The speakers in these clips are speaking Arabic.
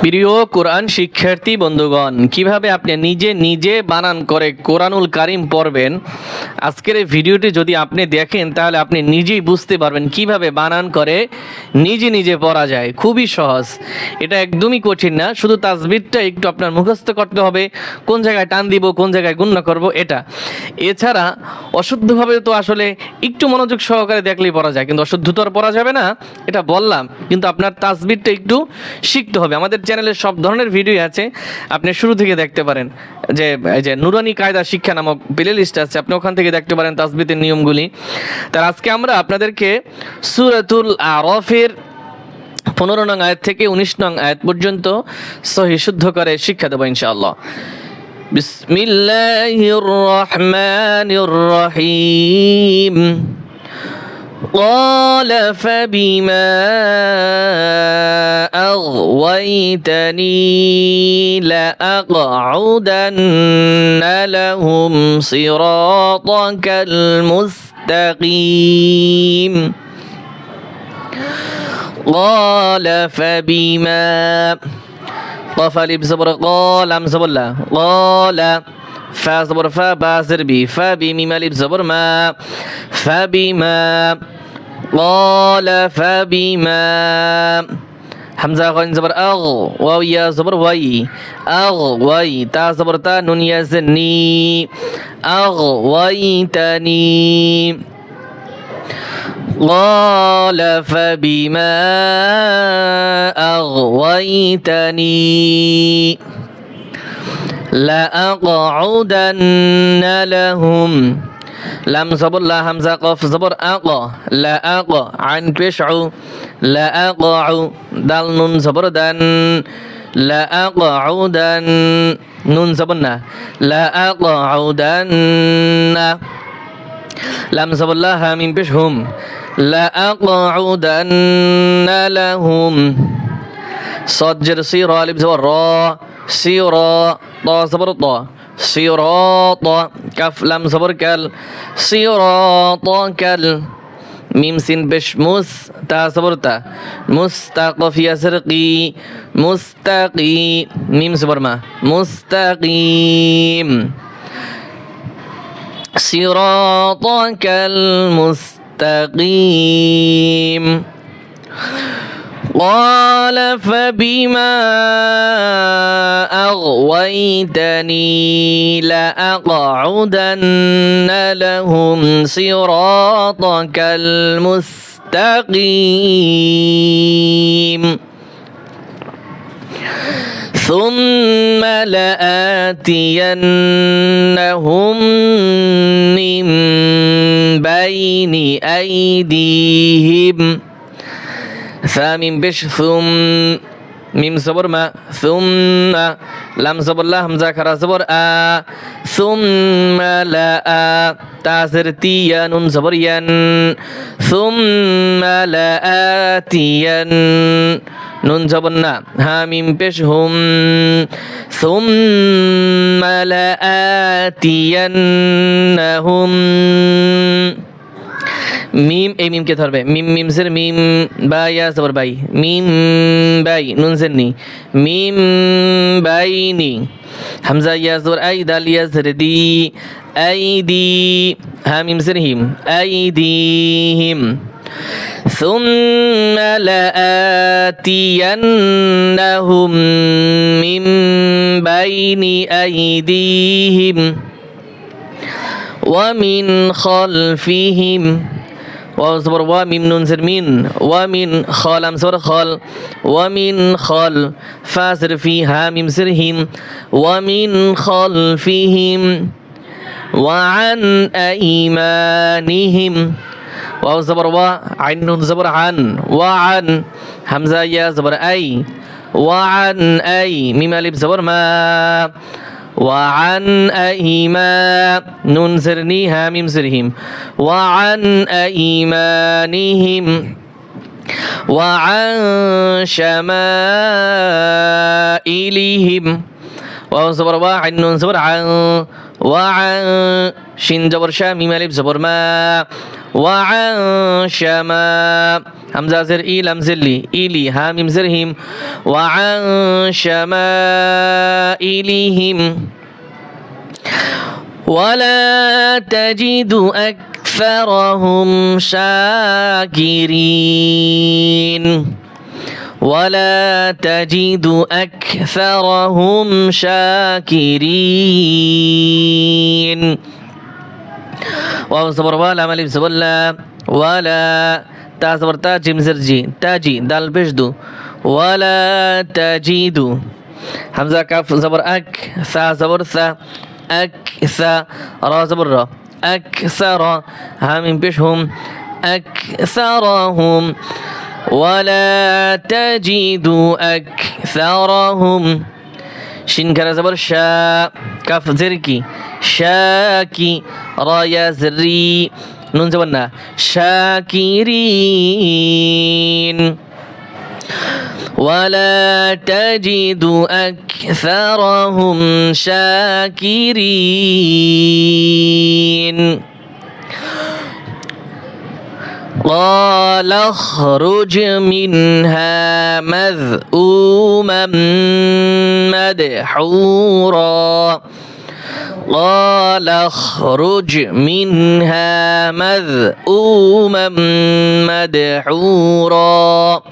প্রিয় কোরআন শিক্ষার্থী বন্ধুগণ, কিভাবে আপনি নিজে নিজে বানান করে কোরআনুল কারিম পড়বেন, আজকের এই ভিডিওটি যদি আপনি দেখেন তাহলে আপনি নিজেই বুঝতে পারবেন কিভাবে বানান করে নিজে নিজে পড়া যায়। খুবই সহজ, এটা একদমই কঠিন না। শুধু তাসবিহটা একটু আপনার মুখস্থ করতে হবে, কোন জায়গায় টান দিব, কোন জায়গায় গুণ করব, এটা। এছাড়া অশুদ্ধভাবে তো আসলে একটু মনোযোগ সহকারে দেখলেই পড়া যায়, কিন্তু অশুদ্ধ তো আর পড়া যাবে না, এটা বললাম। কিন্তু আপনার তাসবিহটা একটু শিখতে হবে। আমাদের চ্যানেলে সব ধরনের ভিডিও আছে, আপনি শুরু থেকে দেখতে পারেন। এই যে নুরানি কায়দা শিক্ষা নামক প্লে লিস্ট আছে, আপনি ওখান থেকে দেখতে পারেন তাসবিহের নিয়মগুলি। তার আজকে আমরা আপনাদেরকে সূরাতুল আরাফের 15 নং আয়াত থেকে 19 নং আয়াত পর্যন্ত সহি শুদ্ধ করে শিক্ষা দেব ইনশাআল্লাহ। বিসমিল্লাহির রহমানির রহিম। قال فبما أغويتني لأقعدن لهم صراطك المستقيم قال فبما قف ألف زبر قال لام زبر لا قال فا زبر فا با زر بي فبميم ألف زبر ما فبما قال فبما حمزة غين زبر أغ واو يا زبر وي أغوي تا زبر تا نون يا زني أغويتني قال فبما أغويتني لأقعدن لهم لم زبر لا همزة قف زبر أقع لا أقع عن بشعو لا أقع دال نون زبر دن لا أقعدن نون زبرنا لا أقعدن لم زبر لا همين بشهم لا أقعدن لهم صجر سير ألف زبر را سيرا طا زبر طا صراط كف لام زبر كل صراط كل ميم سين بش مس تا زبر تا مستقف يسرقي مستقي ميم زبر ما مستقيم صراطك المستقيم قال فبما أغويتني لأقعدن لهم صراطك المستقيم ثم لآتينهم من بين أيديهم ثامن بش ثم ميم زبر ما ثم لام زبر لا همزة كرا زبر ثم لا تازر تيا نون زبر ين ثم لا آتين نون زبرنا ها ميم بش هم ثم لا آتينهم মিম, এই মিমকে ধরবে, মিম মিম জের মিম, বা ইয়া জবর বাই, মিম বাই নুন জের নি, মিম বাইনি হামজা ইয়া জবর আই দাল ইয়া জের দি আইদি হা মিম জের হিম আইদিহিম ثم لآتينهم من بين أيديهم ومن خلفهم واو زبر وا ميم نون زر مين ومن خال ام زبر خال ومن خال فا زر في ها ميم زر هيم ومن خلفهم وعن أيمانهم واو زبر وا عين نون زبر عن وعن همزة يا زبر أي وعن أي ميم ألف زبر ما وعن أيمان نون زرنيها ميم زرهم وعن أيمانهم وعن شمائلهم واو زبر واحد نون زبر عن وعن شين زبر شا ميم ألف زبر ما وعن شمال همزة زر إي لم زلي إلي ها ميم زرهم وعن شمائلهم ولا تجد أكثرهم شاكرين ولا تجد أكثرهم شاكرين واو صبر ولا مليم صبر لا ولا تا صبر تا جيم زرجي تاجي دال بشدو ولا تجد همزة كاف صبر أك ثا صبر ثا أكثر را صبر را أكثر هامين بشهم أكثرهم ولا تجد أكثرهم شين كرا زبر شا كاف زركي شاكي را يا زري نون زبرنا شاكرين ولا تجد أكثرهم شاكرين قال اخرج منها مذءوما مدحورا قال اخرج منها مذءوما مدحورا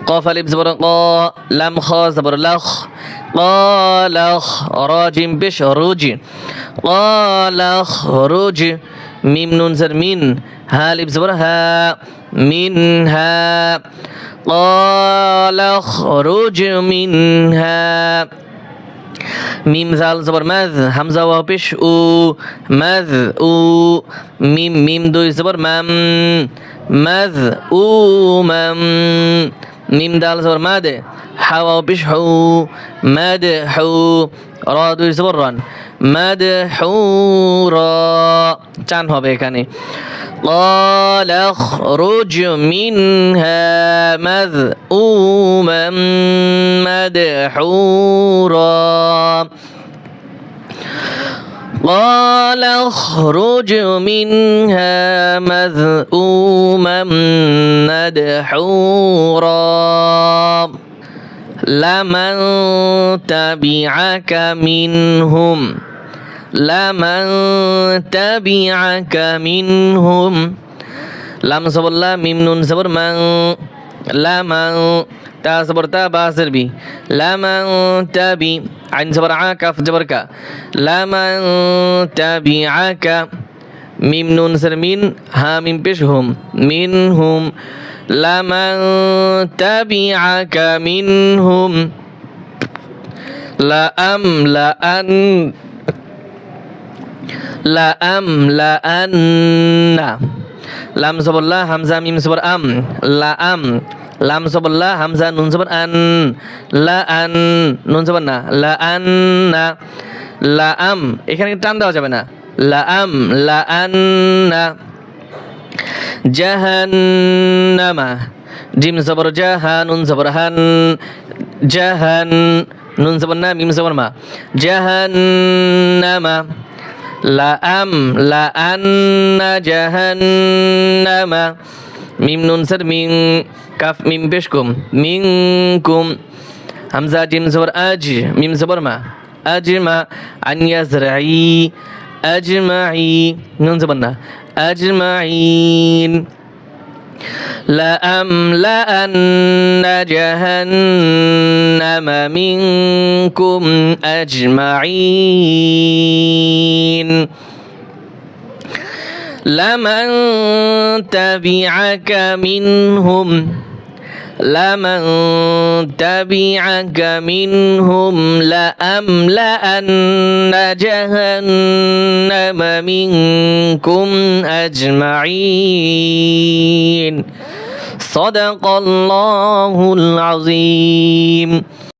قاف الف زبر قا لم خا زبر لخ قال اخرج بش رج قال اخرج ميم نون زر مين ها الف زبر ها منها قال اخرج منها ميم زال زبر مذ همزة وبش او مذ او ميم دوي زبر مم مذ او مم ميم دال زبر مد حوا وبش حو مد حو را دوي زبر ران مدحورا চান হবে এখানে قال اخرج منها مذءوما مدحورا قال اخرج منها مذءوما مدحورا لمن تبعك منهم لمن تبعك منهم لام صبر لا ميم نون صبر من لمن تا صبر تا با صربي لمن تبي عين صبر ع كاف جبر كا لمن تبعك ميم نون سر مين ها ميم بشهم منهم لمن تبعك منهم لأملأن لام صبر لا همزة ميم صبر أم لام صبر لا همزة نون صبر أن لأن نون صبر না لأن لأم এখানে টান দেওয়া যাবে না لأن জাহান্নামা জিম صبر জাহা নুন صبر হান জাহান নুন صبر না মিম صبر মা জাহান্নামা لأن جهنم ميم نون سر مين كاف ميم بشكم منكم همزة جيم زبر أج ميم زبر ما أجمع أن يزرعي أجمعي نون زبرنا أجمعين لأملأن جهنم منكم أجمعين لمن تبعك منهم لأملأن جهنم منكم أجمعين صدق الله العظيم